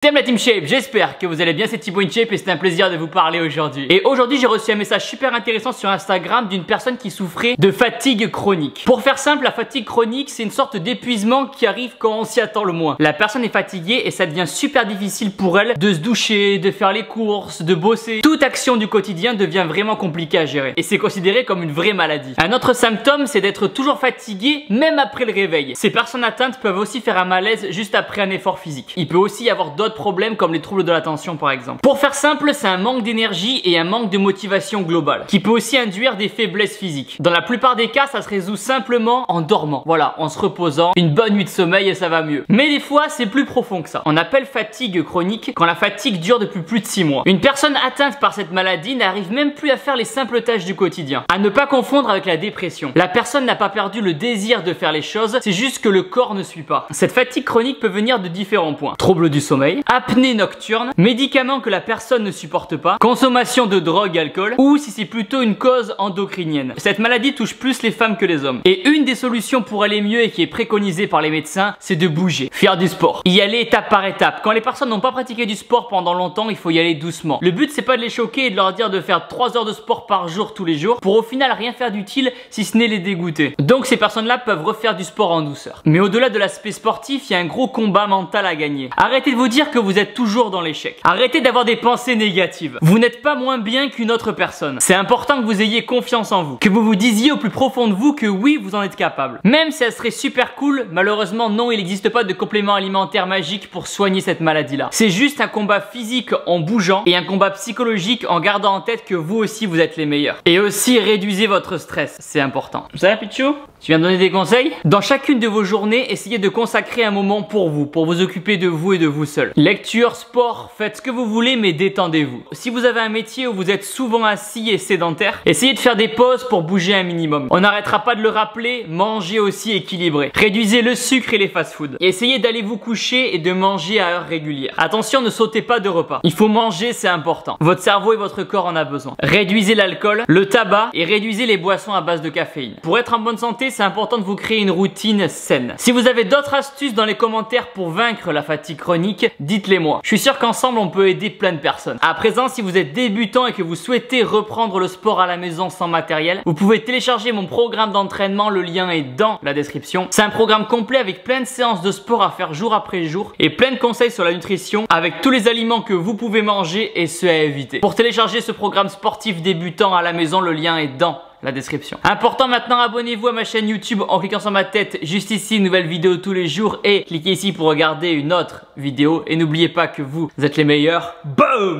Salut la Team Shape, j'espère que vous allez bien, c'est Thibaut InShape et c'est un plaisir de vous parler aujourd'hui. Et aujourd'hui j'ai reçu un message super intéressant sur Instagram d'une personne qui souffrait de fatigue chronique. Pour faire simple, la fatigue chronique c'est une sorte d'épuisement qui arrive quand on s'y attend le moins. La personne est fatiguée et ça devient super difficile pour elle de se doucher, de faire les courses, de bosser. Toute action du quotidien devient vraiment compliquée à gérer et c'est considéré comme une vraie maladie. Un autre symptôme c'est d'être toujours fatigué même après le réveil. Ces personnes atteintes peuvent aussi faire un malaise juste après un effort physique. Il peut aussi y avoir d'autres problèmes comme les troubles de l'attention par exemple. Pour faire simple, c'est un manque d'énergie et un manque de motivation globale qui peut aussi induire des faiblesses physiques. Dans la plupart des cas, ça se résout simplement en dormant. Voilà, en se reposant, une bonne nuit de sommeil et ça va mieux. Mais des fois, c'est plus profond que ça. On appelle fatigue chronique quand la fatigue dure depuis plus de 6 mois. Une personne atteinte par cette maladie n'arrive même plus à faire les simples tâches du quotidien. À ne pas confondre avec la dépression. La personne n'a pas perdu le désir de faire les choses, c'est juste que le corps ne suit pas. Cette fatigue chronique peut venir de différents points. Troubles du sommeil, apnée nocturne, médicaments que la personne ne supporte pas, consommation de drogue, alcool, ou si c'est plutôt une cause endocrinienne. Cette maladie touche plus les femmes que les hommes. Et une des solutions pour aller mieux et qui est préconisée par les médecins, c'est de bouger, faire du sport. Y aller étape par étape. Quand les personnes n'ont pas pratiqué du sport pendant longtemps, il faut y aller doucement. Le but c'est pas de les choquer et de leur dire de faire 3 heures de sport par jour tous les jours pour au final rien faire d'utile si ce n'est les dégoûter. Donc ces personnes-là peuvent refaire du sport en douceur. Mais au-delà de l'aspect sportif, il y a un gros combat mental à gagner. Arrêtez de vous dire que vous êtes toujours dans l'échec. Arrêtez d'avoir des pensées négatives. Vous n'êtes pas moins bien qu'une autre personne. C'est important que vous ayez confiance en vous. Que vous vous disiez au plus profond de vous que oui, vous en êtes capable. Même si ça serait super cool, malheureusement non, il n'existe pas de complément alimentaire magique pour soigner cette maladie-là. C'est juste un combat physique en bougeant et un combat psychologique en gardant en tête que vous aussi vous êtes les meilleurs. Et aussi réduisez votre stress, c'est important. Ça va Pichou? Tu viens de donner des conseils? Dans chacune de vos journées, essayez de consacrer un moment pour vous occuper de vous et de vous seul. Lecture, sport, faites ce que vous voulez mais détendez-vous. Si vous avez un métier où vous êtes souvent assis et sédentaire, essayez de faire des pauses pour bouger un minimum. On n'arrêtera pas de le rappeler, mangez aussi équilibré. Réduisez le sucre et les fast-foods. Et essayez d'aller vous coucher et de manger à heure régulière. Attention, ne sautez pas de repas. Il faut manger, c'est important. Votre cerveau et votre corps en a besoin. Réduisez l'alcool, le tabac et réduisez les boissons à base de caféine. Pour être en bonne santé, c'est important de vous créer une routine saine. Si vous avez d'autres astuces dans les commentaires pour vaincre la fatigue chronique, dites-les moi. Je suis sûr qu'ensemble on peut aider plein de personnes. À présent, si vous êtes débutant et que vous souhaitez reprendre le sport à la maison sans matériel, vous pouvez télécharger mon programme d'entraînement, le lien est dans la description. C'est un programme complet avec plein de séances de sport à faire jour après jour et plein de conseils sur la nutrition avec tous les aliments que vous pouvez manger et ceux à éviter. Pour télécharger ce programme sportif débutant à la maison, le lien est dans la description. Important maintenant, abonnez-vous à ma chaîne YouTube en cliquant sur ma tête juste ici, nouvelle vidéo tous les jours et cliquez ici pour regarder une autre vidéo et n'oubliez pas que vous êtes les meilleurs. Boom!